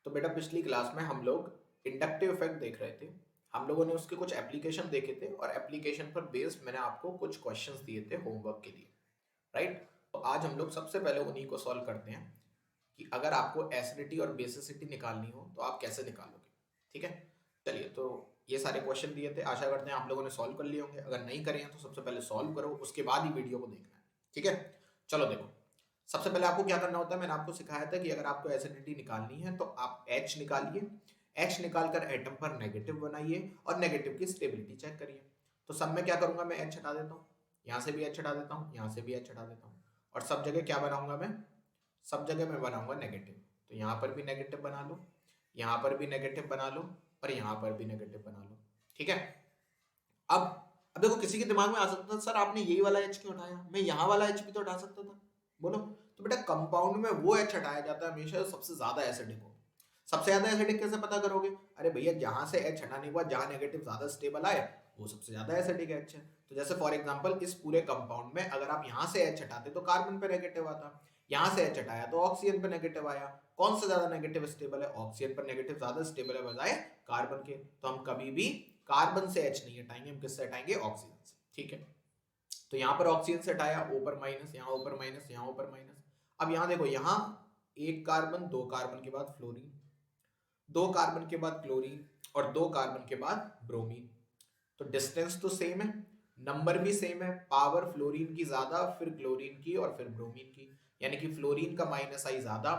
तो बेटा पिछली क्लास में हम लोग इंडक्टिव इफेक्ट देख रहे थे। हम लोगों ने उसके कुछ एप्लीकेशन देखे थे और एप्लीकेशन पर बेस्ड मैंने आपको कुछ क्वेश्चंस दिए थे होमवर्क के लिए, राइट। तो आज हम लोग सबसे पहले उन्हीं को सॉल्व करते हैं कि अगर आपको एसिडिटी और बेसिसिटी निकालनी हो तो आप कैसे निकालोगे। ठीक है, चलिए। तो ये सारे क्वेश्चन दिए थे, आशा करते हैं आप लोगों ने सॉल्व कर लिए होंगे। अगर नहीं करे हैं तो सबसे पहले सॉल्व करो, उसके बाद ही वीडियो को देखना है। ठीक है, चलो देखो। सबसे पहले आपको क्या करना होता है, मैंने आपको सिखाया था कि अगर आपको एसिडिटी निकालनी है तो आप H निकालिए। H निकालकर एटम पर नेगेटिव बनाइए और नेगेटिव की स्टेबिलिटी चेक करिए। तो सब में क्या करूंगा, मैं H हटा देता हूँ, यहाँ से भी H हटा देता हूँ, यहाँ से भी H हटा देता हूँ, और सब जगह क्या बनाऊंगा मैं, सब जगह मैं बनाऊंगा नेगेटिव। तो यहाँ पर भी नेगेटिव बना लो, यहाँ पर भी नेगेटिव बना लो, और यहाँ पर भी नेगेटिव बना लो। ठीक है। अब अब देखो, किसी के दिमाग में आ सकता था सर आपने यही वाला H क्यों हटाया, मैं यहाँ वाला H भी तो हटा सकता था। बोलो। तो बेटा कंपाउंड में वो H हटाया जाता है हमेशा जो सबसे ज्यादा एसिडिक हो। सबसे ज्यादा एसिडिक कैसे पता करोगे, अरे भैया जहां से H हटाने के बाद जहां नेगेटिव ज्यादा स्टेबल आए वो सबसे ज्यादा एसिडिक H है। तो जैसे फॉर एग्जांपल इस पूरे कंपाउंड में अगर आप यहां से H हटाते तो कार्बन पे नेगेटिव आता, यहां से H हटाया तो ऑक्सीजन पे नेगेटिव आया। कौन सा ज्यादा नेगेटिव स्टेबल है, ऑक्सीजन पर नेगेटिव ज्यादा स्टेबल है बजाय कार्बन के। तो हम कभी भी कार्बन से H नहीं हटाएंगे, हम किससे हटाएंगे, ऑक्सीजन से। ठीक है, तो यहां पर ऑक्सीजन से हटाया, ऊपर माइनस, यहां ऊपर माइनस, यहां ऊपर माइनस। अब यहां देखो, यहां एक कार्बन, दो कार्बन के बाद फ्लोरीन, दो कार्बन के बाद क्लोरीन, और दो कार्बन के बाद ब्रोमीन। तो डिस्टेंस तो सेम है, नंबर भी सेम है, पावर फ्लोरीन की ज्यादा, फिर क्लोरीन की, और फिर ब्रोमीन की। यानी कि फ्लोरीन का माइनस आई ज्यादा,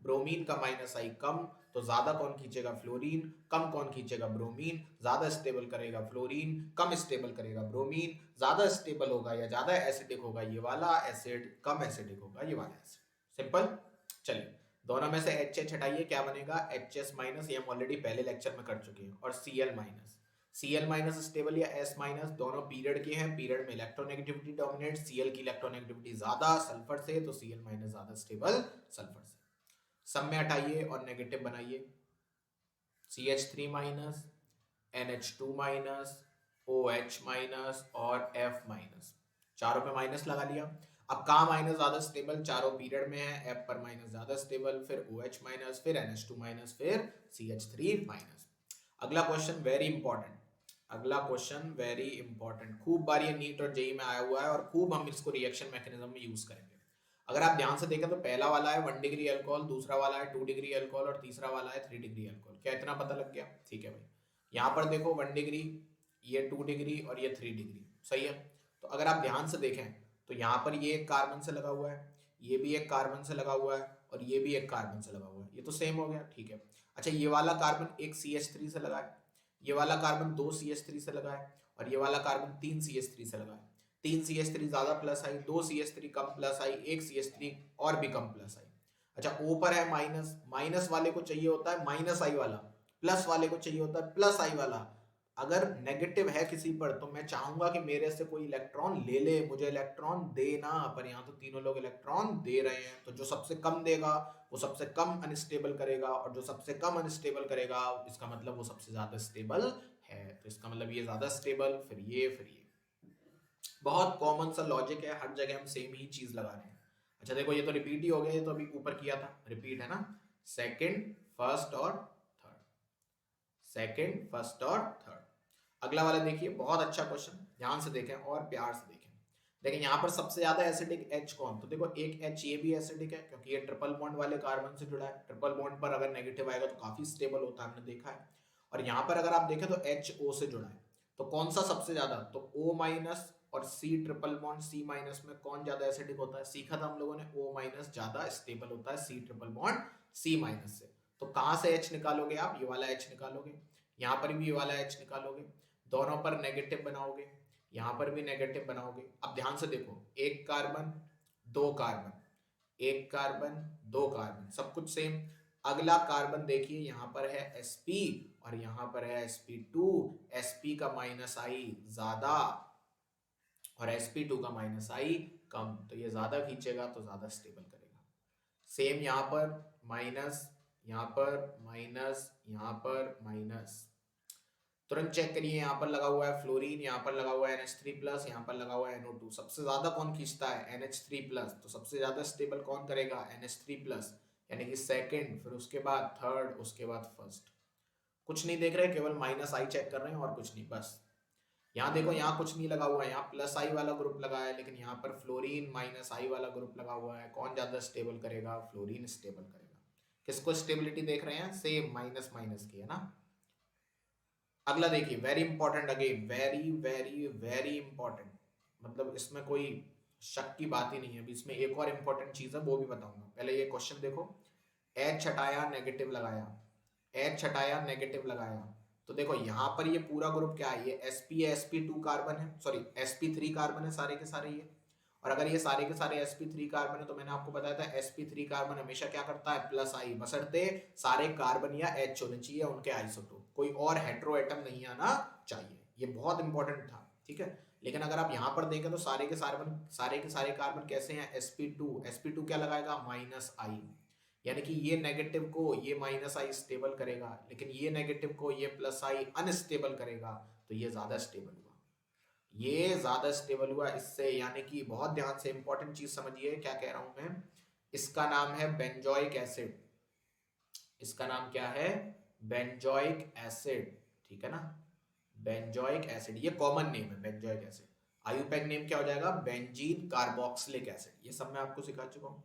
ब्रोमीन का माइनस आई कम। तो ज्यादा कौन खींचेगा, फ्लोरीन, कम कौन खींचेगा, ब्रोमीन। ज्यादा स्टेबल करेगा फ्लोरीन, कम स्टेबल करेगा ब्रोमीन। ज्यादा स्टेबल होगा या ज्यादा एसिडिक होगा ये वाला एसिड, कम एसिडिक होगा ये वाला एसिड। सिंपल। चलिए, दोनों में से एच एच हटाइए, क्या बनेगा, एच एस माइनस, ये हम ऑलरेडी पहले लेक्चर में कर चुके हैं, और C L minus. Cl minus stable या S माइनस, दोनों पीरियड के हैं, पीरियड में इलेक्ट्रोनेगेटिविटी डोमिनेट, Cl की इलेक्ट्रोनेगेटिविटी ज्यादा सल्फर से, तो Cl माइनस ज्यादा स्टेबल सल्फर से। सब में हटाइए और नेगेटिव बनाइए, CH3 minus, NH2 minus, OH minus और F माइनस। चारों पे माइनस लगा लिया। अब कहा माइनस ज्यादा स्टेबल, चारों पीरियड में है, F पर माइनस ज्यादा स्टेबल, फिर OH माइनस, फिर NH2 माइनस, फिर CH3 माइनस। अगला क्वेश्चन वेरी इंपॉर्टेंट, अगला क्वेश्चन वेरी इंपॉर्टेंट, खूब बार ये नीट और जेई में आया हुआ है और खूब हम इसको रिएक्शन मैकेनिज्म में यूज करेंगे। अगर आप ध्यान से देखें तो पहला वाला है 1 डिग्री अल्कोहल, दूसरा वाला है 2 डिग्री अल्कोहल, और तीसरा वाला है 3 डिग्री अल्कोहल। क्या इतना पता लग गया, ठीक है भाई। यहाँ पर देखो 1 डिग्री, ये 2 डिग्री और ये 3 डिग्री, सही है। तो अगर आप ध्यान से देखें तो यहाँ पर ये एक कार्बन से लगा हुआ है, ये भी एक कार्बन से लगा हुआ है, और ये भी एक कार्बन से लगा हुआ है, ये तो सेम हो गया, ठीक है। अच्छा, ये वाला कार्बन एक CH3 से लगा है, ये वाला कार्बन 2 CH3 से लगा है, और ये वाला कार्बन 3 CH3 से लगा है। 3 CH3 ज्यादा प्लस आई, 2 CH3 कम प्लस आई, 1 CH3 और भी कम प्लस आई। अच्छा, ऊपर है माइनस, माइनस वाले को चाहिए होता है माइनस आई वाला, प्लस वाले को चाहिए होता है प्लस आई वाला। अगर नेगेटिव है किसी पर तो मैं चाहूंगा कि मेरे से कोई इलेक्ट्रॉन ले ले, मुझे इलेक्ट्रॉन देना, पर यहाँ तो तीनों लोग इलेक्ट्रॉन दे रहे हैं। तो जो सबसे कम देगा वो सबसे कम अनस्टेबल करेगा, और जो सबसे कम अनस्टेबल करेगा इसका मतलब वो सबसे ज्यादा स्टेबल है। तो इसका मतलब ये ज्यादा स्टेबल, फिर ये, फिर ये। बहुत कॉमन सा लॉजिक है, हर जगह हम सेम ही चीज लगा रहे हैं। अच्छा देखो, ये तो रिपीट ही हो गया, ये तो अभी ऊपर किया था, रिपीट है ना, सेकंड, फर्स्ट और थर्ड, सेकंड, फर्स्ट और थर्ड। अगला वाला देखिए, बहुत अच्छा क्वेश्चन, ध्यान से देखें और प्यार से देखें। देखिए यहाँ पर सबसे ज्यादा एसिडिक H कौन, तो देखो एक H ये भी एसिडिक है क्योंकि ये ट्रिपल बॉन्ड वाले कार्बन से जुड़ा है। ट्रिपल बॉन्ड पर अगर नेगेटिव आएगा तो काफी स्टेबल होता है, हमने देखा है। और यहाँ पर अगर आप देखें तो HO से जुड़ा है, तो कौन सा सबसे ज्यादा, तो O माइनस और C triple bond C minus में कौन ज्यादा एसिडिक होता है, सीखा था हम लोगों ने, O माइनस ज्यादा स्टेबल होता है C triple bond C minus से। तो कहां से H निकालोगे आप, ये वाला H निकालोगे, यहाँ पर भी ये वाला H निकालोगे, दोनों पर नेगेटिव बनाओगे, यहां पर भी नेगेटिव बनाओगे। अब ध्यान से देखो, एक कार्बन, दो कार्बन, एक कार्बन, दो कार्बन, सब कुछ सेम। अगला कार्बन देखिए, यहां पर है sp और यहां पर है sp2, sp का माइनस आई ज्यादा और sp2 का माइनस आई कम, तो ये ज्यादा खींचेगा तो ज्यादा स्टेबल करेगा। सेम यहां पर माइनस, यहां पर माइनस, यहां पर माइनस। तुरंत चेक करिए, यहाँ पर लगा हुआ है फ्लोरीन, यहाँ पर लगा हुआ है NH3 प्लस, यहाँ पर लगा हुआ है NO2। सबसे ज्यादा कौन खींचता है, NH3 प्लस, तो सबसे ज्यादा स्टेबल कौन करेगा, NH3 प्लस। यानी कि सेकंड, फिर उसके बाद थर्ड, उसके बाद फर्स्ट। कुछ नहीं देख रहे, केवल माइनस आई चेक कर रहे हैं और कुछ नहीं। बस यहाँ देखो, यहाँ कुछ नहीं लगा हुआ है, यहाँ प्लस आई वाला ग्रुप लगा है, लेकिन यहाँ पर फ्लोरीन माइनस आई वाला ग्रुप लगा हुआ है। कौन ज्यादा स्टेबल करेगा? फ्लोरीन स्टेबल करेगा। किसको स्टेबिलिटी देख रहे हैं? सेम माइनस माइनस की, है ना। अगला देखिए, very important again, very very very important, मतलब इसमें कोई शक की बात ही नहीं है। अभी इसमें एक और इंपॉर्टेंट चीज है, वो भी बताऊंगा। पहले ये क्वेश्चन देखो, एच हटाया नेगेटिव लगाया, एच हटाया नेगेटिव लगाया, तो देखो यहाँ पर ये पूरा ग्रुप क्या है? ये sp2 कार्बन है, सॉरी sp3 कार्बन है सारे के सारे ये। और अगर ये सारे के सारे sp3 कार्बन है, तो मैंने आपको बताया था sp3 कार्बन हमेशा क्या करता है? प्लस आई, बशर्ते सारे कार्बन या H होने चाहिए उनके आइसोटोप, कोई और हेटेरो एटम नहीं आना चाहिए। ये बहुत इंपॉर्टेंट था, ठीक है। लेकिन अगर आप यहाँ पर देखें तो सारे के सारे कार्बन कैसे हैं? sp2 क्या लगाएगा? माइनस आई, यानी कि ये नेगेटिव को ये माइनस आई स्टेबल करेगा, लेकिन ये नेगेटिव को ये प्लस आई अनस्टेबल करेगा। तो ये ज्यादा स्टेबल हुआ, ये ज्यादा स्टेबल हुआ इससे। यानी कि बहुत ध्यान से इंपॉर्टेंट चीज समझिए क्या कह रहा हूं मैं। इसका नाम है बेंजोइक एसिड। इसका नाम क्या है? बेंजोइक एसिड, ठीक है ना। बेंजोइक एसिड, ये कॉमन नेम है बेंजोइक एसिड। आयुपैक नेम क्या हो जाएगा? Benzene carboxylic acid. ये सब मैं आपको सिखा चुका हूं।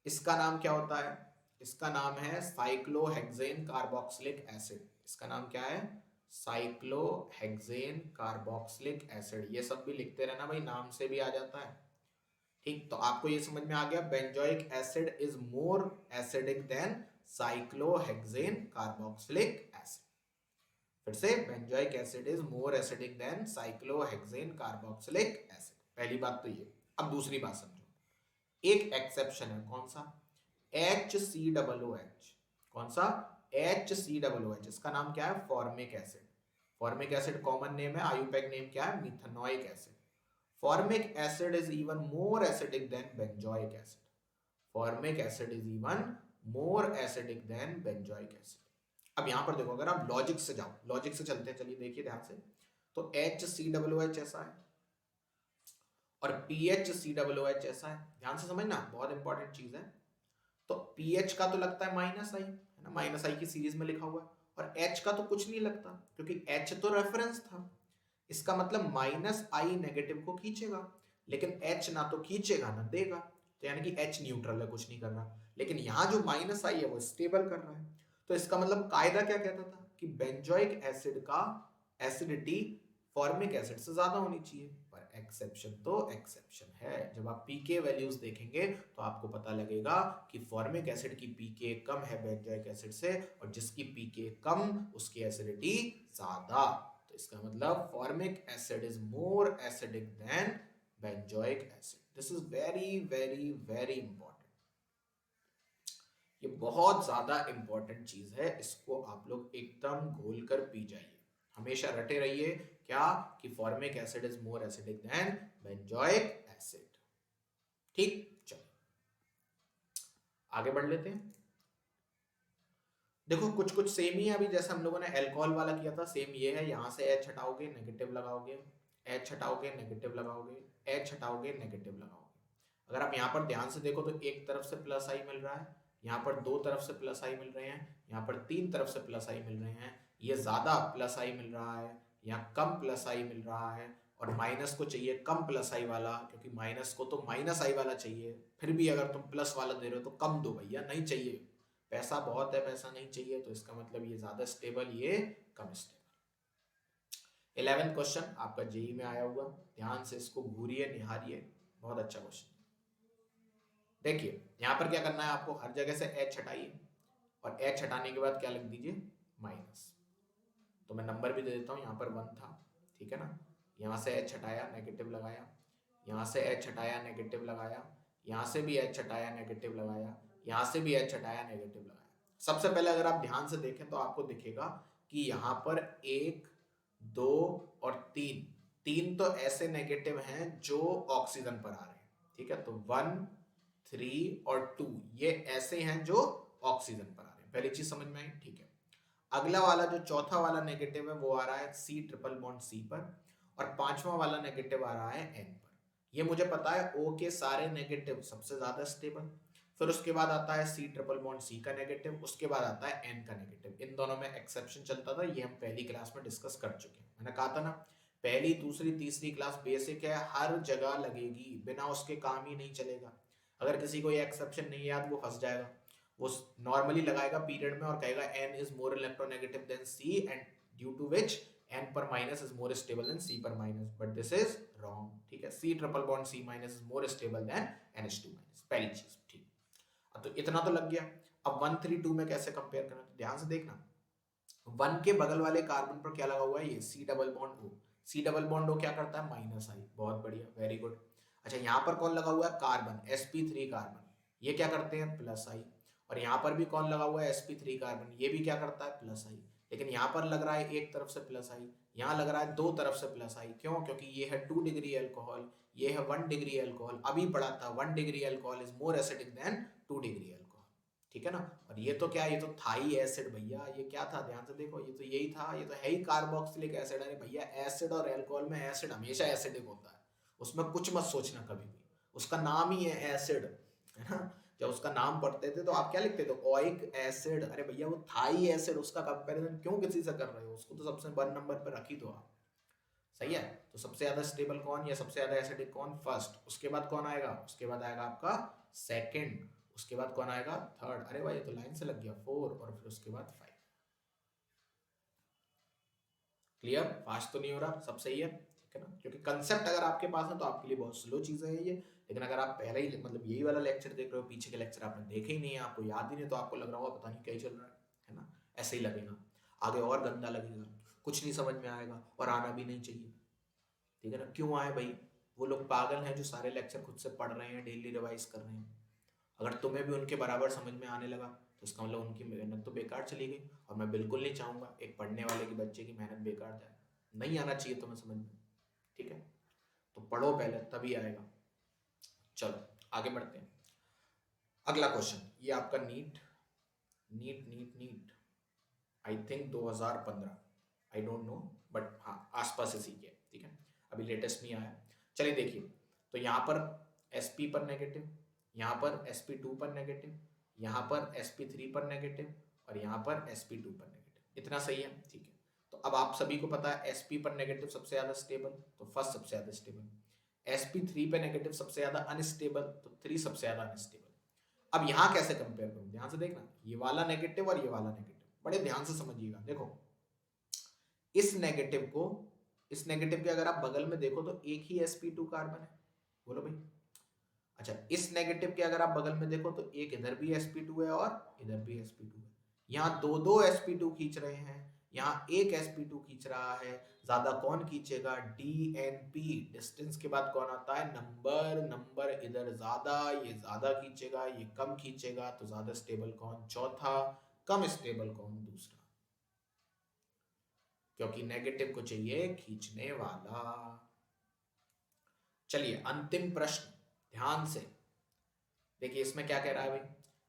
इसका नाम क्या होता है? इसका नाम है साइक्लोहेक्सेन कार्बोक्सिलिक एसिड। इसका नाम क्या है? Cyclohexane carboxylic acid. ये सब भी लिखते रहना भाई, नाम से भी आ जाता है, ठीक। तो आपको ये समझ में आ गया, benzoic acid is more acidic then cyclohexane carboxylic acid. फिर से, benzoic acid is more acidic then cyclohexane carboxylic acid. पहली बात तो ये। अब दूसरी बात समझो, एक एक्सेप्शन है। कौन सा? HCOOH। कौन सा? HCOOH। इसका नाम क्या है? Formic acid. Formic acid common name है, आयुपैक नेम क्या है? Methanoic acid. Formic acid is even more acidic then benzoic acid. Formic acid is even more acidic then benzoic acid. अब यहां पर देखो, अगर आप लॉजिक से जाओ, लॉजिक से चलते हैं, चलिए देखिए ध्यान से। तो HCOOH ऐसा है और PHCOOH ऐसा है। ध्यान से समझना, बहुत इंपॉर्टेंट चीज है। तो पीएच का तो लगता है माइनस आई, है ना, माइनस आई की सीरीज में लिखा हुआ है। और एच का तो कुछ नहीं लगता, क्योंकि एच तो रेफरेंस था। इसका मतलब माइनस आई नेगेटिव को खींचेगा, लेकिन एच ना तो खींचेगा ना देगा। तो यानी कि एच न्यूट्रल है, कुछ नहीं कर रहा। लेकिन यहाँ जो माइनस आई है वो स्टेबल कर रहा है। तो इसका मतलब कायदा क्या कहता था कि बेंजोइक एसिड का एसिडिटी फॉर्मिक एसिड से ज्यादा होनी चाहिए। पर एक्सेप्शन तो एक्सेप्शन है। जब आप पीके वैल्यूज देखेंगे तो आपको पता लगेगा कि फॉर्मिक एसिड की पीके कम है बेंजोइक एसिड से, और जिसकी पीके कम उसकी एसिडिटी ज्यादा। तो इसका मतलब formic acid is more acidic then benzoic acid. This is very very very important. ये बहुत ज्यादा इंपॉर्टेंट चीज है, इसको आप लोग एकदम घोल कर पी जाइए। हमेशा रटे रहिए क्या? कि formic acid is more acidic then benzoic acid. ठीक, चलो आगे बढ़ लेते हैं। देखो कुछ कुछ सेम ही है, अभी जैसे हम लोगों ने अल्कोहल वाला किया था, सेम ये है। यहां से H हटाओगे नेगेटिव लगाओगे, H हटाओगे नेगेटिव लगाओगे, H हटाओगे नेगेटिव लगाओगे। अगर आप यहाँ पर ध्यान से देखो तो एक तरफ से प्लस आई मिल रहा है, यहाँ पर दो तरफ से प्लस आई मिल रहे हैं, यहाँ पर तीन तरफ से प्लस आई मिल रहे हैं। ये ज्यादा प्लस आई मिल रहा है, यहाँ कम प्लस आई मिल रहा है। और माइनस को चाहिए कम प्लस आई वाला, क्योंकि माइनस को तो माइनस आई वाला चाहिए। फिर भी अगर तुम प्लस वाला दे रहे हो तो कम दो भैया, नहीं चाहिए। पैसा बहुत है, पैसा नहीं चाहिए। तो इसका मतलब ये ज्यादा स्टेबल, ये कम स्टेबल। 11th क्वेश्चन आपका जेई में आया हुआ, ध्यान से इसको घूरिए निहारिए, बहुत अच्छा क्वेश्चन। देखिए यहां पर क्या करना है आपको, हर जगह से H हटाइए, और H हटाने के बाद क्या लिख दीजिए? माइनस। तो मैं नंबर भी दे देता हूं, यहाँ पर 1 था, ठीक है ना। यहाँ से H हटाया नेगेटिव लगाया, यहाँ से H हटाया नेगेटिव लगाया, यहाँ से भी H हटाया नेगेटिव लगाया, यहाँ से भी H हटाया नेगेटिव लगाया। सबसे पहले अगर आप ध्यान से देखें तो आपको दिखेगा कि यहाँ पर 1 2 और 3, तीन तो ऐसे नेगेटिव हैं जो ऑक्सीजन पर आ रहे हैं, ठीक है। तो 1 3 और 2 ये ऐसे हैं जो ऑक्सीजन पर आ रहे हैं। पहली चीज समझ में आई, ठीक है। अगला वाला जो चौथा वाला नेगेटिव है वो आ रहा है C ट्रिपल बॉन्ड C पर, और पांचवा वाला नेगेटिव आ रहा है N पर। ये मुझे पता है O के सारे नेगेटिव सबसे ज्यादा स्टेबल, फिर उसके बाद आता है सी ट्रिपल बॉन्ड सी का नेगेटिव, उसके बाद आता है एन का नेगेटिव। इन दोनों में एक्सेप्शन चलता था, ये हम पहली क्लास में डिस्कस कर चुके हैं। मैंने कहा था ना पहली दूसरी तीसरी क्लास बेसिक है, हर जगह लगेगी, बिना उसके काम ही नहीं चलेगा। अगर किसी को ये एक्सेप्शन नहीं याद वो फंस जाएगा। वो नॉर्मली लगाएगा पीरियड में और कहेगा N is more electronegative than C and due to which N पर minus is more stable than C पर minus, but this is wrong. ठीक है, C triple bond C minus is more stable than NH2 minus, पहली चीज। ठीक, तो इतना तो लग गया। अब 132 में कैसे कंपेयर करना, तो ध्यान से देखना। 1 के बगल वाले कार्बन पर क्या लगा हुआ है, ये C double bond O. C double bond O क्या करता है, माइनस आई, बहुत बढ़िया, वेरी गुड। अच्छा, यहाँ पर कौन लगा हुआ है, कार्बन sp3 कार्बन, ये क्या करते हैं, प्लस आई। और यहाँ पर भी कौन लगा हुआ है, sp3 कार्बन, ये भी क्या करता है, प्लस आई। लेकिन यहाँ पर लग रहा है एक तरफ से प्लस आई, यहाँ लग रहा है दो तरफ से प्लस आई। क्यों, क्योंकि ये है 2 डिग्री अल्कोहल, ये है 1 डिग्री अल्कोहल। अभी पढ़ा था 1 degree alcohol is more acidic then 2 degree alcohol. ठीक है ना। और ये तो क्या, ये तो था ही एसिड भैया, ये क्या था, ध्यान से देखो, ये तो यही था, ये तो है ही कार्बोक्सिलिक एसिड। अरे भैया एसिड और अल्कोहल में एसिड हमेशा एसिडिक होता है, उसमें कुछ मत सोचना कभी भी, उसका नाम ही है एसिड, है ना। जब उसका नाम पढ़ते थे तो आप क्या लिखते थे, ओइक एसिड। अरे भैया वो था ही एसिड, उसका कंपैरिजन क्यों किसी से कर रहे हो, उसको तो सबसे 1 नंबर पर रखी दो आप। सही है। तो सबसे ज्यादा स्टेबल कौन या सबसे ज्यादा एसिडिक कौन, फर्स्ट। उसके बाद कौन आएगा, उसके बाद आएगा आपका सेकंड, उसके बाद कौन आएगा, थर्ड। अरे भाई ये तो लाइन से लग गया, 4, और फिर उसके बाद 5। क्लियर, फास्ट तो नहीं हो रहा, सब सही है, ठीक है ना। क्योंकि कंसेप्ट अगर आपके पास है तो आपके लिए बहुत स्लो चीजें है ये। लेकिन अगर आप पहले ही मतलब यही वाला लेक्चर देख रहे हो, पीछे के लेक्चर आपने देखे ही नहीं है, आपको याद ही नहीं, तो आपको लग रहा होगा पता नहीं क्या ही चल रहा है ना। ऐसे ही लगेगा, आगे और गंदा लगेगा, कुछ नहीं समझ में आएगा और आना भी नहीं चाहिए। ठीक है ना। क्यों आए भाई, वो लोग पागल हैं जो सारे लेक्चर खुद से पढ़ रहे हैं, डेली रिवाइज कर रहे हैं। अगर तुम्हें भी उनके बराबर समझ में आने लगा तो इसका मतलब उनकी मेहनत तो बेकार चली गई। और मैं बिल्कुल नहीं चाहूंगा एक पढ़ने वाले की बच्चे की मेहनत बेकार जाए, नहीं आना चाहिए तुम्हें समझ में। ठीक है, तो पढ़ो पहले तभी आएगा। चलो आगे बढ़ते हैं। अगला क्वेश्चन, ये आपका NEET NEET NEET NEET I think 2015, I don't know, but हाँ आसपास इसी के, ठीक है, अभी लेटेस्ट नहीं आया। चलिए देखिए, तो यहाँ पर sp पर नेगेटिव, यहाँ पर sp2 पर नेगेटिव, यहाँ पर sp3 पर नेगेटिव, और यहाँ पर sp2 पर नेगेटिव। इतना सही है, ठीक है। तो अब आप सभी को पता है sp पर नेगेटिव सबसे ज्यादा स्टेबल, तो फर्स्ट सबसे ज्यादा स्टेबल। sp3 पे नेगेटिव सबसे ज्यादा अनस्टेबल, तो 3 सबसे ज्यादा अनस्टेबल। अब यहाँ कैसे कंपेयर करूं, ध्यान से देखना, ये वाला नेगेटिव और ये वाला नेगेटिव, बड़े ध्यान से समझिएगा। देखो इस नेगेटिव को, इस नेगेटिव के अगर आप बगल में देखो तो एक ही sp2 कार्बन है, बोलो भाई। अच्छा, इस नेगेटिव के अगर आप बगल में देखो तो एक इधर भी sp2 है और इधर भी sp2 है। यहाँ दो दो sp2 खींच रहे हैं, यहाँ एक sp2 खींच रहा है। ज्यादा कौन खींचेगा, DNP, डिस्टेंस के बाद कौन आता है, नंबर। नंबर इधर ज्यादा, ये ज्यादा खींचेगा, ये कम खींचेगा, तो ज्यादा स्टेबल कौन, चौथा। कम स्टेबल कौन, दूसरा। क्योंकि नेगेटिव को चाहिए खींचने वाला। चलिए अंतिम प्रश्न, ध्यान से देखिए, इसमें क्या कह रहा है भाई,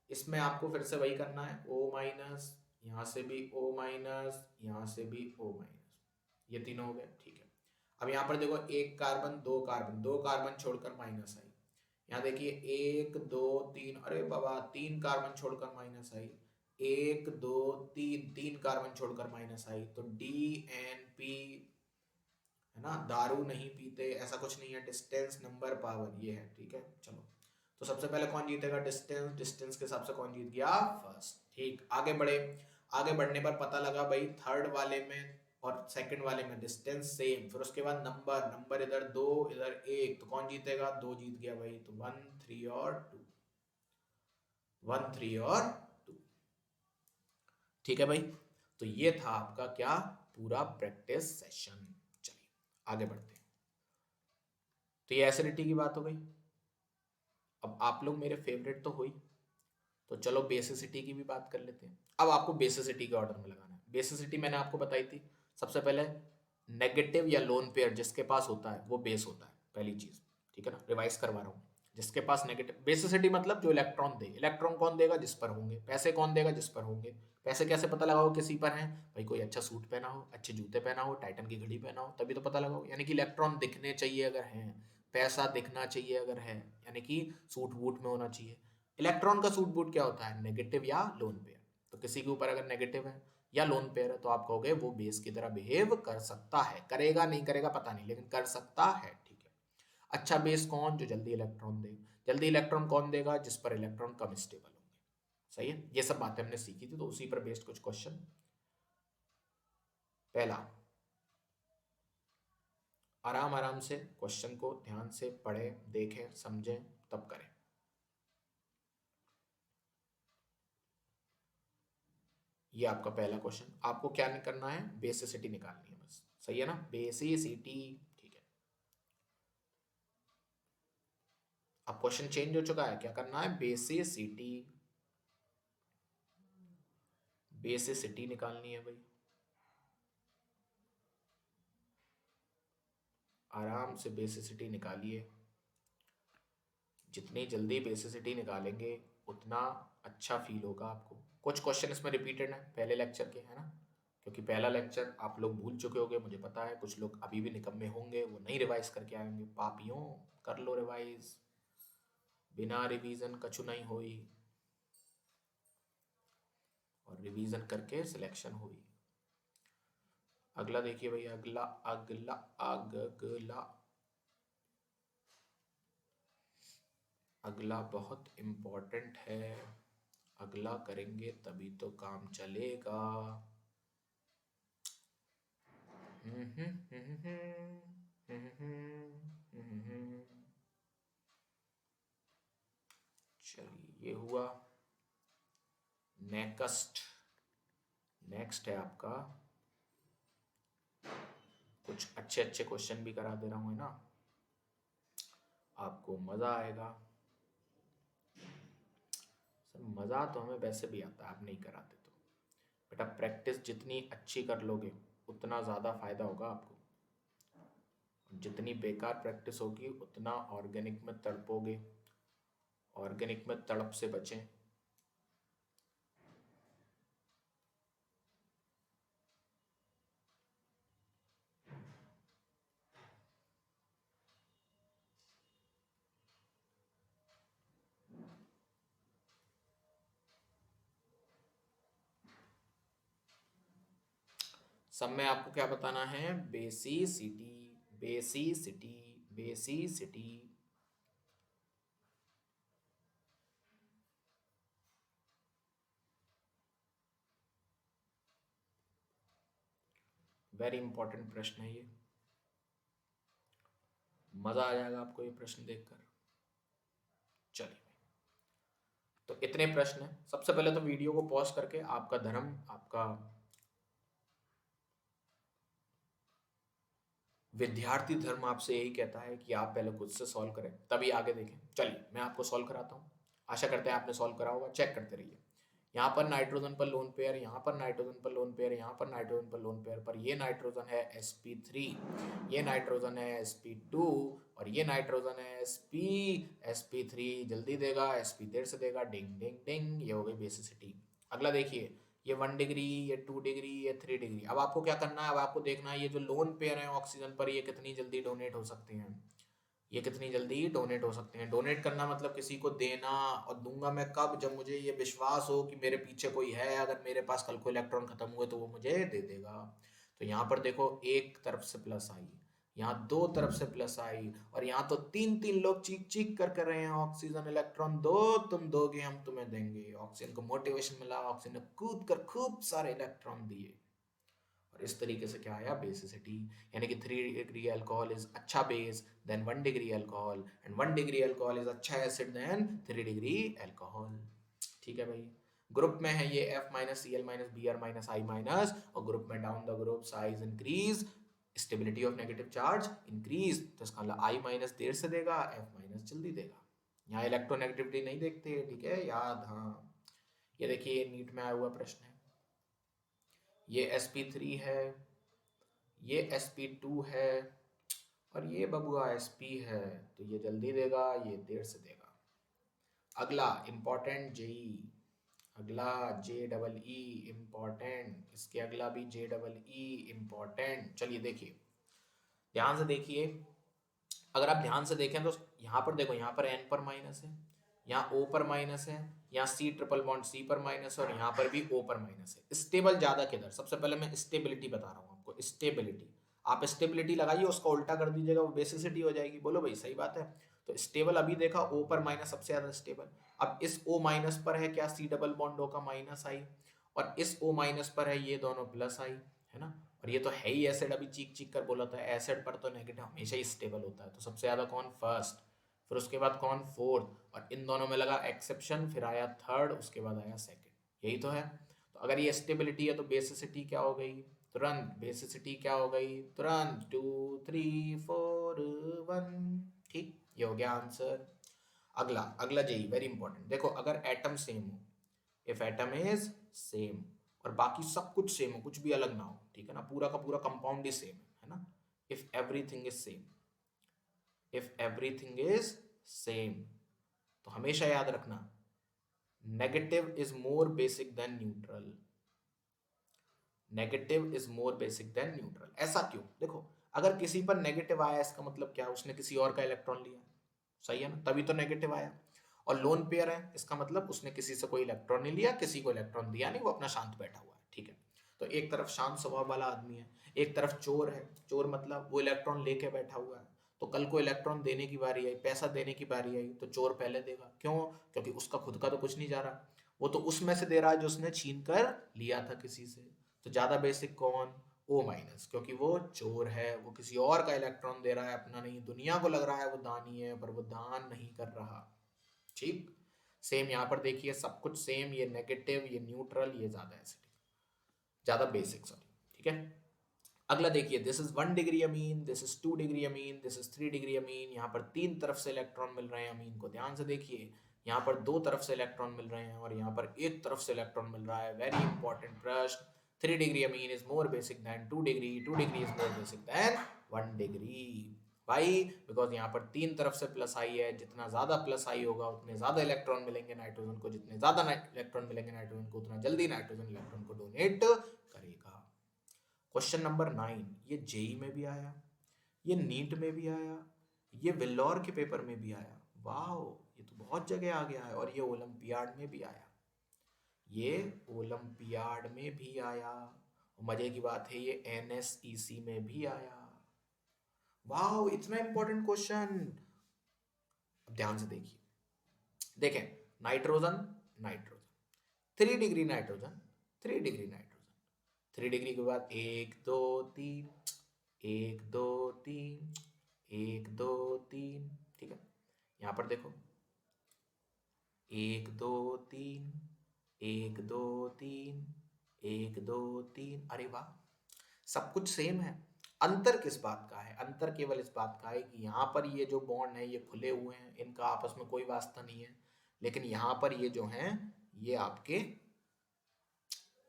इसमें आपको फिर से वही करना है, O माइनस, यहां से भी O माइनस, यहां से भी O माइनस, ये तीनों हो गए, ठीक है। अब यहाँ पर देखो एक कार्बन दो कार्बन, दो कार्बन छोड़कर माइनस आई। यहाँ देखिए 1 2 3, अरे बाबा 3 कार्बन छोड़कर माइनस आई, 1 2 3, 3 कार्बन छोड़कर माइनस आई, तो DNP, है ना, दारू नहीं पीते, ऐसा कुछ नहीं है, डिस्टेंस नंबर पावर ये है, ठीक है। चलो, तो सबसे पहले कौन जीतेगा, डिस्टेंस, डिस्टेंस के हिसाब से कौन जीत गया, फर्स्ट। ठीक, आगे बढ़े। आगे बढ़ने पर पता लगा भाई थर्ड वाले में और सेकंड वाले में डिस्टेंस सेम, फिर उसके बाद नंबर, नंबर इधर 2 इधर 1, तो कौन जीतेगा, 2 जीत गया भाई, तो 1 3 और 2, 1 3 और 2। ठीक है भाई, तो ये था आपका क्या, पूरा प्रैक्टिस सेशन। चलिए आगे बढ़ते हैं। तो ये एसिडिटी की बात हो गई। अब आप लोग मेरे फेवरेट तो हुई, तो चलो बेसिसिटी की भी बात कर लेते हैं। अब आपको बेसिसिटी के ऑर्डर में लगाना है। बेसिसिटी मैंने आपको बताई थी, सबसे पहले नेगेटिव या लोन पेयर जिसके पास होता है वो बेस होता है, पहली चीज, ठीक है ना, रिवाइज करवा रहा हूँ। जिसके पास नेगेटिव, बेसिसिटी मतलब जो इलेक्ट्रॉन दे, इलेक्ट्रॉन कौन देगा, जिस पर होंगे। पैसे कौन देगा, जिस पर होंगे। पैसे कैसे पता लगाओ किसी पर है, भाई कोई अच्छा सूट पहना हो, अच्छे जूते पहना हो, टाइटन की घड़ी पहना हो, तभी तो पता लगाओ। यानी कि इलेक्ट्रॉन दिखने चाहिए अगर है, पैसा दिखना चाहिए अगर है, यानी कि सूट वूट में होना चाहिए। इलेक्ट्रॉन का सूट बूट क्या होता है, नेगेटिव या लोन पेयर। तो किसी के ऊपर अगर नेगेटिव है या लोन पेयर है तो आप कहोगे वो बेस की तरह बिहेव कर सकता है, करेगा नहीं करेगा पता नहीं, लेकिन कर सकता है, ठीक है। अच्छा बेस कौन, जो जल्दी इलेक्ट्रॉन दे। जल्दी इलेक्ट्रॉन कौन देगा, जिस पर इलेक्ट्रॉन कम स्टेबल होंगे। सही है, ये सब बातें हमने सीखी थी, तो उसी पर बेस्ड कुछ क्वेश्चन। पहला, आराम आराम से क्वेश्चन को ध्यान से पढ़ें, देखें, समझें, तब करें। ये आपका पहला क्वेश्चन, आपको क्या नहीं करना है, बेसिसिटी निकालनी है बस। सही है ना, बेसिसिटी, ठीक है। अब क्वेश्चन चेंज हो चुका है, क्या करना है, बेसिसिटी, बेसिसिटी निकालनी है भाई। आराम से बेसिसिटी निकालिए, जितनी जल्दी बेसिसिटी निकालेंगे उतना अच्छा फील होगा आपको। कुछ क्वेश्चन इसमें रिपीटेड हैं पहले लेक्चर के, है ना, क्योंकि पहला लेक्चर आप लोग भूल चुके होंगे, मुझे पता है। कुछ लोग अभी भी निकम्मे होंगे, वो नहीं रिवाइज करके आएंगे। पापियों, कर लो रिवाइज, बिना रिवीजन कछु नहीं हुई, और रिवीजन करके सिलेक्शन हुई। अगला देखिए भाई, अगला अगला अगला अगला बहुत इम्पोर्टेंट है, अगला करेंगे तभी तो काम चलेगा। चलिए, ये हुआ। नेक्स्ट, नेक्स्ट है आपका, कुछ अच्छे अच्छे क्वेश्चन भी करा दे रहा हूँ, है ना, आपको मजा आएगा। सर मजा तो हमें वैसे भी आता है, आप नहीं कराते तो। बेटा प्रैक्टिस जितनी अच्छी कर लोगे उतना ज़्यादा फायदा होगा आपको, जितनी बेकार प्रैक्टिस होगी उतना ऑर्गेनिक में तड़पोगे। ऑर्गेनिक में तड़प से बचें। सब में आपको क्या बताना है, basicity, basicity, basicity. Very important प्रश्न है ये, मजा आ जाएगा आपको ये प्रश्न देखकर। चलिए, तो इतने प्रश्न हैं। सबसे पहले तो वीडियो को पॉज करके, आपका धर्म, आपका विद्यार्थी धर्म आपसे यही कहता है कि आप पहले खुद से सॉल्व करें तभी आगे देखें। चलिए मैं आपको सॉल्व कराता हूँ, आशा करते हैं आपने सॉल्व करा होगा, चेक करते रहिए। यहाँ पर नाइट्रोजन पर लोन पेयर, यहाँ पर नाइट्रोजन पर लोन पेयर, यहाँ पर नाइट्रोजन पर लोन पेयर, पर ये नाइट्रोजन है sp3, ये नाइट्रोजन है sp2, और ये नाइट्रोजन है sp3 जल्दी देगा, sp देर से देगा, डिंग डिंग डिंग, ये हो गई बेसिसिटी। अगला देखिए, ये 1 डिग्री, ये 2 डिग्री, ये 3 डिग्री। अब आपको क्या करना है, अब आपको देखना है ये जो लोन पेयर है ऑक्सीजन पर, ये कितनी जल्दी डोनेट हो सकते हैं, ये कितनी जल्दी डोनेट हो सकते हैं। डोनेट करना मतलब किसी को देना, और दूंगा मैं कब, जब मुझे ये विश्वास हो कि मेरे पीछे कोई है, अगर मेरे पास कल को इलेक्ट्रॉन खत्म हुए तो वो मुझे दे देगा। तो यहाँ पर देखो, एक तरफ से प्लस आई, यहाँ दो तरफ से प्लस आई, और यहाँ तो तीन तीन लोग चीख चीख कर रहे हैं, ऑक्सीजन इलेक्ट्रॉन दो, तुम दोगे हम तुम्हें देंगे। ऑक्सीजन को मोटिवेशन मिला, ऑक्सीजन ने कूद कर खूब सारे इलेक्ट्रॉन दिए, और इस तरीके से क्या आया, बेसिसिटी। यानी कि 3 डिग्री अल्कोहल इज अच्छा base then 1 degree alcohol, and 1 degree alcohol is अच्छा एसिड देन 3 डिग्री अल्कोहल। ठीक है भाई, ग्रुप में है ये F minus C L minus B R minus I minus, और ग्रुप में down the group size increase, stability of negative charge increase. तो इसका मतलब आई माइनस देर से देगा, F माइनस जल्दी देगा। यहाँ इलेक्ट्रोनेगेटिविटी नहीं देखते, ठीक है याद, हाँ। ये देखिए नीट में आया हुआ प्रश्न है, ये sp3 है, ये sp2 है, और ये बबुआ sp है, तो ये जल्दी देगा, ये देर से देगा। अगला इंपॉर्टेंट जेई, अगला जे डबल ई इम्पॉर्टेंट, इसके अगला भी जे डबल ई इम्पॉर्टेंट। चलिए देखिए, ध्यान से देखिए, अगर आप ध्यान से देखें तो यहाँ पर देखो, यहाँ पर n पर माइनस है, यहाँ O पर माइनस है, यहाँ C ट्रिपल बॉन्ड C पर माइनस है और यहाँ पर भी O पर माइनस है। स्टेबल ज्यादा किधर? सबसे पहले मैं स्टेबिलिटी बता रहा हूँ आपको। स्टेबिलिटी, आप स्टेबिलिटी लगाइए, उसका उल्टा कर दीजिएगा, वो बेसिसिटी हो जाएगी। बोलो भाई सही बात है। तो स्टेबल अभी देखा O पर माइनस सबसे ज्यादा स्टेबल। अब इस O माइनस पर है क्या? C डबल बॉन्ड O का माइनस आई, और इस O माइनस पर है ये दोनों प्लस आई, है ना। और ये तो है ही एसिड, अभी चीख चीख कर बोला था एसिड पर तो नेगेटिव हमेशा ही स्टेबल होता है। तो सबसे ज्यादा कौन? फर्स्ट, फिर उसके बाद कौन? फोर्थ, और इन दोनों में लगा एक्सेप्शन, फिर आया थर्ड, उसके बाद आया सेकंड। यही तो है। तो अगर ये स्टेबिलिटी है तो बेसिसिटी क्या हो गई? तुरंत बेसिसिटी क्या हो गई? तुरंत 2 3 4 1। ठीक, ये हो गया आंसर। अगला अगला जेई वेरी इंपॉर्टेंट। देखो अगर एटम सेम हो, इफ एटम इज सेम और बाकी सब कुछ सेम हो, कुछ भी अलग ना हो, ठीक है ना, पूरा का पूरा कंपाउंड ही सेम है ना। If everything is same, if everything is same, तो हमेशा याद रखना negative is more basic than neutral. Negative is more basic than neutral. ऐसा क्यों? देखो अगर किसी पर नेगेटिव आया इसका मतलब क्या? उसने किसी और का इलेक्ट्रॉन लिया, सही है ना, तभी तो नेगेटिव आया। और लोन पेयर है, इसका मतलब उसने किसी से कोई इलेक्ट्रॉन नहीं लिया, किसी को इलेक्ट्रॉन दिया नहीं, वो अपना शांत बैठा हुआ है, ठीक है। तो एक तरफ शांत स्वभाव वाला आदमी है, एक तरफ चोर है। चोर मतलब वो इलेक्ट्रॉन लेके बैठा हुआ है, तो कल को इलेक्ट्रॉन देने की बारी आई, पैसा देने की बारी आई, तो चोर पहले देगा। क्यों? क्योंकि उसका खुद का तो कुछ नहीं जा रहा, वो तो उसमें से दे रहा है जो उसने छीन कर लिया था किसी से। तो ज्यादा बेसिक कौन? O माइनस, क्योंकि वो चोर है, वो किसी और का इलेक्ट्रॉन दे रहा है, अपना नहीं। दुनिया को लग रहा है वो दानी है, पर वो दान नहीं कर रहा। ठीक, सेम यहाँ पर देखिए, सब कुछ सेम, ये नेगेटिव, ये न्यूट्रल, ये ज्यादा एसिडिक, ज्यादा बेसिक, सॉरी, ठीक है। अगला देखिए, this is 1 degree amine, this is 2 degree amine, this is 3 degree अमीन। यहाँ पर तीन तरफ से इलेक्ट्रॉन मिल रहे हैं अमीन को, ध्यान से देखिए। यहाँ पर दो तरफ से इलेक्ट्रॉन मिल रहे हैं और यहाँ पर एक तरफ से इलेक्ट्रॉन मिल रहा है। वेरी इंपॉर्टेंट प्रश्न। 3 degree amine is more basic than 2 degree, 2 degree is more basic than 1 degree. भाई बिकॉज यहाँ पर तीन तरफ से प्लस आई है, जितना ज्यादा प्लस आई होगा उतने ज्यादा इलेक्ट्रॉन मिलेंगे नाइट्रोजन को, जितने ज्यादा इलेक्ट्रॉन मिलेंगे नाइट्रोजन को उतना जल्दी नाइट्रोजन इलेक्ट्रॉन को डोनेट करेगा। क्वेश्चन नंबर 9, ये जेई में भी आया, ये नीट में भी आया, ये वेल्लोर के पेपर में भी आया। वाह, ये तो बहुत जगह आ गया है। और ये ओलंपियाड में भी आया, ये ओलंपियाड में भी आया। मजे की बात है ये एनएसईसी में भी आया। वाह, इतना इंपॉर्टेंट क्वेश्चन। अब ध्यान से देखिए, देखें, nitrogen, nitrogen, 3 degree nitrogen, 3 degree nitrogen, 3 degree के बाद 1 2 3, 1 2 3, 1 2 3, ठीक है। यहाँ पर देखो 1 2 3, 1 2 3, 1 2 3। अरे वाह, सब कुछ सेम है। अंतर किस बात का है? अंतर केवल इस बात का है कि यहाँ पर ये जो बॉन्ड है ये खुले हुए हैं, इनका आपस में कोई वास्ता नहीं है। लेकिन यहाँ पर ये जो हैं ये आपके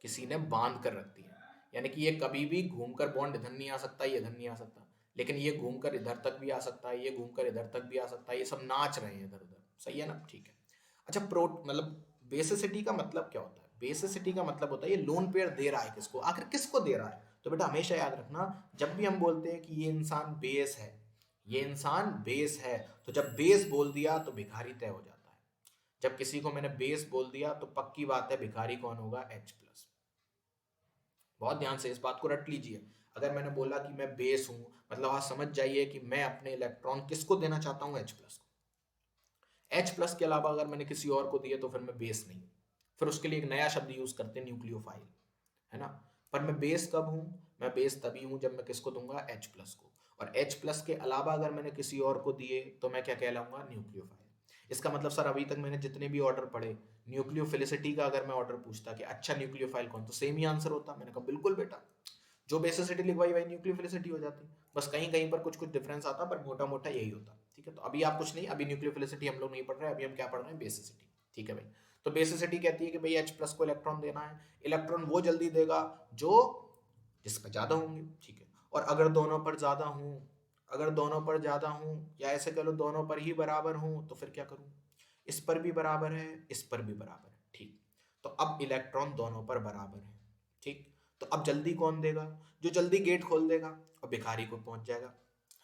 किसी ने बांध कर रख दिया, यानी कि ये कभी भी घूमकर बॉन्ड इधर नहीं आ सकता, ये इधर नहीं आ सकता, लेकिन ये घूमकर इधर तक भी आ सकता है, ये घूमकर इधर तक भी आ सकता है। ये सब नाच रहे हैं इधर उधर, सही है ना, ठीक है। अच्छा, मतलब बेसिसिटी का मतलब क्या होता है? बेसिसिटी का मतलब होता है ये लोन पेयर दे रहा है किसको, आखिर किसको दे रहा है। तो बेटा हमेशा याद रखना, जब भी हम बोलते हैं कि ये इंसान बेस है, ये इंसान बेस है, तो जब बेस बोल दिया तो भिखारी तय हो जाता है। जब किसी को मैंने बेस बोल दिया तो पक्की बात है भिखारी कौन होगा? H plus. बहुत ध्यान से इस बात को रट लीजिए। अगर मैंने बोला कि मैं बेस हूं, मतलब आप समझ जाइए कि मैं अपने इलेक्ट्रॉन किसको देना चाहता हूं? H प्लस को। H प्लस के अलावा अगर मैंने किसी और को दिए तो फिर मैं बेस नहीं। फिर उसके लिए एक नया शब्द यूज करते हैं, न्यूक्लियोफाइल, है ना। पर मैं बेस कब हूं? मैं बेस तभी हूं जब मैं किसको दूंगा? H प्लस को। और H प्लस के अलावा अगर मैंने किसी और को दिए तो मैं क्या कहलाऊंगा? न्यूक्लियोफाइल। इसका मतलब सर अभी तक मैंने जितने भी ऑर्डर पढ़े, न्यूक्लियोफिलिसिटी का अगर मैं ऑर्डर पूछता कि अच्छा न्यूक्लियोफाइल कौन, तो सेम ही आंसर होता। मैंने कहा बिल्कुल बेटा, जो बेसिसिटी लिखवाई वही न्यूक्लियोफिलिसिटी हो जाती। बस कहीं कहीं पर कुछ कुछ डिफरेंस आता, पर मोटा मोटा यही होता, ठीक है। तो अभी आप कुछ नहीं, अभी न्यूक्लियोफिलिसिटी हम लोग नहीं पढ़ रहे, अभी हम क्या पढ़ रहे हैं? बेसिसिटी, ठीक है भाई। तो बेसिसिटी कहती है कि भाई H प्लस को इलेक्ट्रॉन देना है, इलेक्ट्रॉन वो जल्दी देगा जो जिसका ज्यादा होंगे, ठीक है। और अगर दोनों पर ज्यादा हूं, अगर दोनों पर ज्यादा हूं, या ऐसे कह लो दोनों पर ही बराबर हूं, तो फिर क्या करूं? इस पर भी बराबर है, इस पर भी बराबर है, ठीक। तो अब इलेक्ट्रॉन दोनों पर बराबर है, ठीक। तो अब जल्दी कौन देगा? जो जल्दी गेट खोल देगा और भिखारी को पहुंच जाएगा,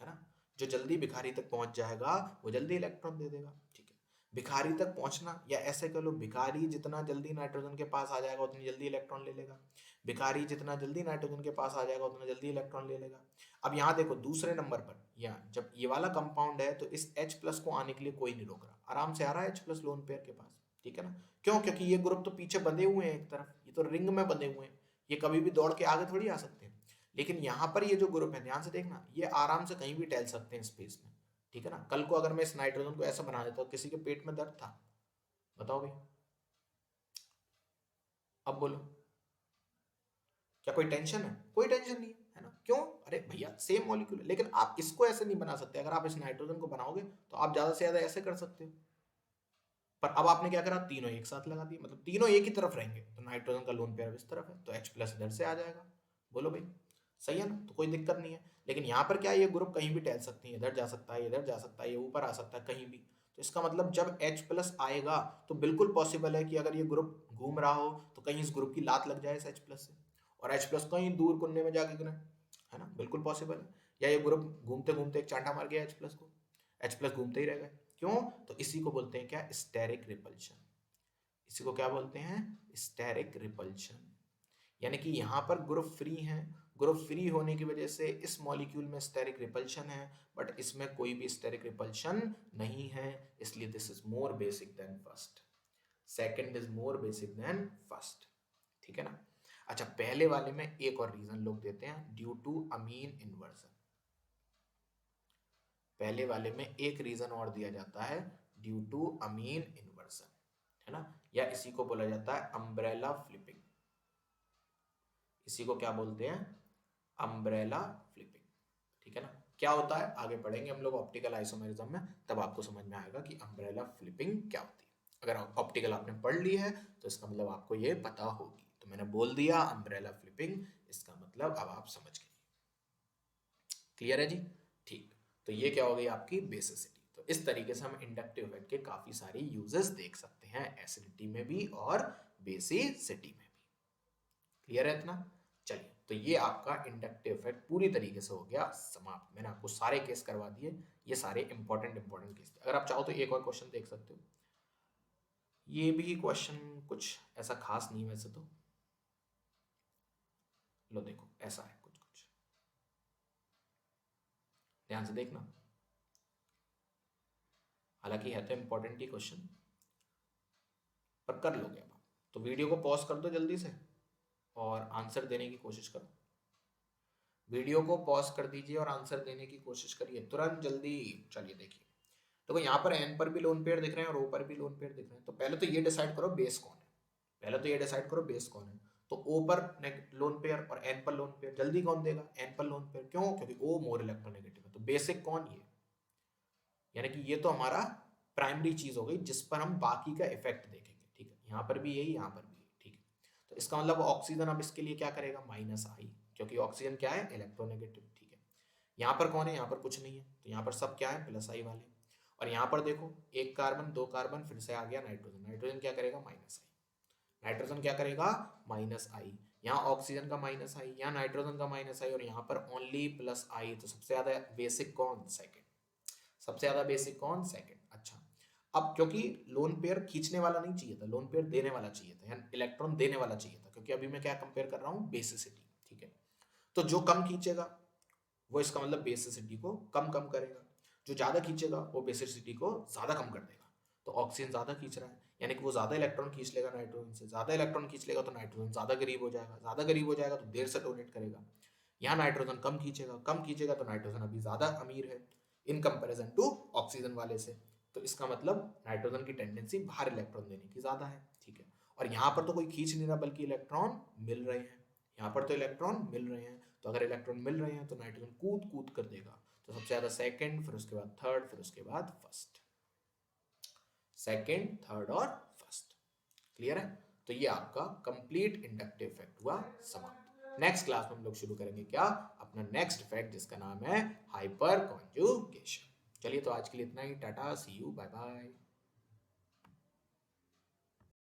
है ना। जो जल्दी भिखारी तक पहुंच जाएगा वो जल्दी इलेक्ट्रॉन दे देगा, ठीक है। भिखारी तक पहुंचना, या ऐसे कह लो भिखारी जितना जल्दी नाइट्रोजन के पास आ जाएगा उतनी जल्दी इलेक्ट्रॉन ले लेगा, भिखारी जितना जल्दी नाइट्रोजन के पास आ जाएगा उतना जल्दी इलेक्ट्रॉन ले लेगा। अब यहाँ देखो दूसरे नंबर पर, या जब ये वाला कंपाउंड है तो इस H प्लस को आने के लिए कोई नहीं रोक रहा, आराम से आ रहा है H प्लस लोन पेयर के पास, ठीक है ना। क्यों? क्योंकि ये ग्रुप तो पीछे बंधे हुए हैं एक तरफ, ये तो रिंग में बंधे हुए हैं, ये कभी भी दौड़ के आगे थोड़ी आ सकते हैं। लेकिन यहाँ पर ये जो ग्रुप है, ध्यान से देखना, ये आराम से कहीं भी टहल सकते हैं स्पेस में, ठीक है ना। कल को अगर मैं इस नाइट्रोजन को ऐसा बना देता हूँ, किसी के पेट में दर्द था, बताओ भाई, अब बोलो, क्या कोई टेंशन है? कोई टेंशन नहीं है ना। क्यों? अरे भैया सेम मॉलिक्यूल है। लेकिन आप इसको ऐसे नहीं बना सकते, अगर आप इस नाइट्रोजन को बनाओगे तो आप ज्यादा से ज्यादा ऐसे कर सकते हो, पर अब आपने क्या करा, तीनों एक साथ लगा दिए, मतलब तीनों एक ही तरफ रहेंगे, तो नाइट्रोजन का लोन पेयर इस तरफ है तो H प्लस इधर से आ जाएगा। बोलो भाई, सही है ना, तो कोई दिक्कत नहीं है। लेकिन यहाँ पर क्या है, ये ग्रुप कहीं भी टहल सकती है, इधर जा सकता है, इधर जा सकता है, ये ऊपर आ सकता है, कहीं भी। तो इसका मतलब जब H प्लस आएगा तो बिल्कुल पॉसिबल है कि अगर ये ग्रुप घूम रहा हो तो कहीं इस ग्रुप की लात लग जाए इस H प्लस से, और H प्लस कहीं दूर कोने में जाके गिरे, है ना, बिल्कुल पॉसिबल है। या ये ग्रुप घूमते घूमते एक चांटा मार गया H प्लस को, H प्लस घूमते ही रह गए। क्यों? तो इसी को बोलते हैं क्या, स्टेरिक रिपल्शन। इसी को क्या बोलते हैं, स्टेरिक रिपल्शन। यानी कि यहाँ पर ग्रुप फ्री है, ग्रुप फ्री होने की वजह से इस मॉलिक्यूल में स्टेरिक रिपल्शन है, बट इसमें कोई भी स्टेरिक रिपल्शन नहीं है, इसलिए this is more basic than first, second is more basic than first, ठीक है ना। अच्छा, पहले वाले में एक और रीजन लोग देते हैं, ड्यू टू अमीन इन्वर्जन। पहले वाले में एक रीजन और दिया जाता है, ड्यू टू अमीन इन्वर्जन, है ना, या इसी को बोला जाता है अम्ब्रेला फ्लिपिंग। इसी को क्या बोलते हैं, अम्ब्रेला फ्लिपिंग, ठीक है ना। क्या होता है आगे पढ़ेंगे हम लोग ऑप्टिकल आइसोमेरिज्म में, तब आपको समझ में आएगा कि अम्ब्रेला फ्लिपिंग क्या होती है। अगर ऑप्टिकल आपने पढ़ ली है तो इसका मतलब आपको ये पता होगी, तो मैंने बोल दिया अम्ब्रेला फ्लिपिंग, इसका मतलब अब आप समझ गए। क्लियर है जी? ठीक, तो ये क्या हो गई आपकी बेसिसिटी। तो इस तरीके से हम इंडक्टिव इफेक्ट के काफी सारी यूजेस देख सकते हैं, एसिडिटी में भी और बेसिसिटी में भी। क्लियर है इतना? चलिए, तो ये आपका इंडक्टिव इफेक्ट पूरी तरीके से हो गया समाप्त। मैंने आपको सारे केस करवा दिए, ये सारे इंपॉर्टेंट केस थे। अगर आप चाहो तो एक और क्वेश्चन देख सकते हो, ये भी क्वेश्चन कुछ ऐसा खास नहीं वैसे तो, लो देखो ऐसा है कुछ कुछ, ध्यान से देखना, हालांकि है तो इंपॉर्टेंट ही क्वेश्चन, पर कर लोगे अब आप। तो वीडियो को पॉज कर दो जल्दी से और आंसर देने की कोशिश करो। वीडियो को पॉज कर दीजिए और आंसर देने की कोशिश करिए तुरंत जल्दी। चलिए देखिए, देखो यहाँ पर एन पर भी लोन पेयर दिख रहे हैं और ओ पर भी लोन पेयर दिख रहे हैं, तो पहले तो ये डिसाइड करो बेस कौन है, पहले तो ये डिसाइड करो बेस कौन है। तो ओ पर लोन पेयर और एन पर लोन पेयर, जल्दी कौन देगा, एन पर लोन पेयर। क्यों? क्योंकि ओ मोर इलेक्ट्रोनेगेटिव है। तो बेसिक कौन, ये, यानी कि ये तो हमारा प्राइमरी चीज हो गई जिस पर हम बाकी का इफेक्ट देखेंगे, ठीक है। यहाँ पर भी यही, यहाँ पर भी यही, ठीक है। तो इसका मतलब ऑक्सीजन अब इसके लिए क्या करेगा, माइनस आई, क्योंकि ऑक्सीजन क्या है, इलेक्ट्रोनेगेटिव, ठीक है। यहाँ पर कौन है, यहाँ पर कुछ नहीं है, तो यहाँ पर सब क्या है, प्लस आई वाले। और यहाँ पर देखो एक कार्बन दो कार्बन फिर से आ गया नाइट्रोजन, नाइट्रोजन क्या करेगा, माइनस आई, नाइट्रोजन क्या करेगा, माइनस आई। यहाँ ऑक्सीजन का माइनस आई, यहाँ नाइट्रोजन का माइनस आई, और यहाँ पर ओनली प्लस आई। तो सबसे ज्यादा बेसिक कौन, सेकंड। सबसे ज्यादा बेसिक कौन, सेकंड। अच्छा, अब क्योंकि लोन पेयर खींचने वाला नहीं चाहिए था, लोन पेयर देने वाला चाहिए था, यानी इलेक्ट्रॉन देने वाला चाहिए था, क्योंकि अभी मैं क्या कंपेयर कर रहा हूँ, बेसिसिटी, ठीक है। तो जो कम खींचेगा वो इसका मतलब बेसिसिटी को कम कम करेगा, जो ज्यादा खींचेगा वो बेसिसिटी को ज्यादा कम कर देगा। तो ऑक्सीजन ज्यादा खींच रहा है, यानी कि वो ज्यादा इलेक्ट्रॉन खींच लेगा नाइट्रोजन से, ज्यादा इलेक्ट्रॉन खींच लेगा तो नाइट्रोजन ज्यादा करीब हो जाएगा, ज्यादा करीब हो जाएगा तो देर से डोनेट करेगा। यहाँ नाइट्रोजन कम खींचेगा, कम खींचेगा तो नाइट्रोजन अभी ज्यादा अमीर है इन कंपैरिजन टू ऑक्सीजन वाले से। तो इसका मतलब नाइट्रोजन की टेंडेंसी बाहर इलेक्ट्रॉन देने की ज्यादा है, ठीक है। और यहाँ पर तो कोई खींच नहीं रहा बल्कि इलेक्ट्रॉन मिल रहे हैं, यहाँ पर तो इलेक्ट्रॉन मिल रहे हैं। तो अगर इलेक्ट्रॉन मिल रहे हैं तो नाइट्रोजन कूद कूद कर देगा, तो सबसे ज्यादा सेकंड, फिर उसके बाद थर्ड, फिर उसके बाद फर्स्ट, सेकंड थर्ड और फर्स्ट। क्लियर है? तो ये आपका कंप्लीट इंडक्टिव इफेक्ट हुआ समाप्त। नेक्स्ट क्लास में हम लोग शुरू करेंगे क्या, अपना नेक्स्ट इफेक्ट जिसका नाम है हाइपर कॉन्जुगेशन। चलिए, तो आज के लिए इतना ही, टाटा, सी यू, बाय बाय।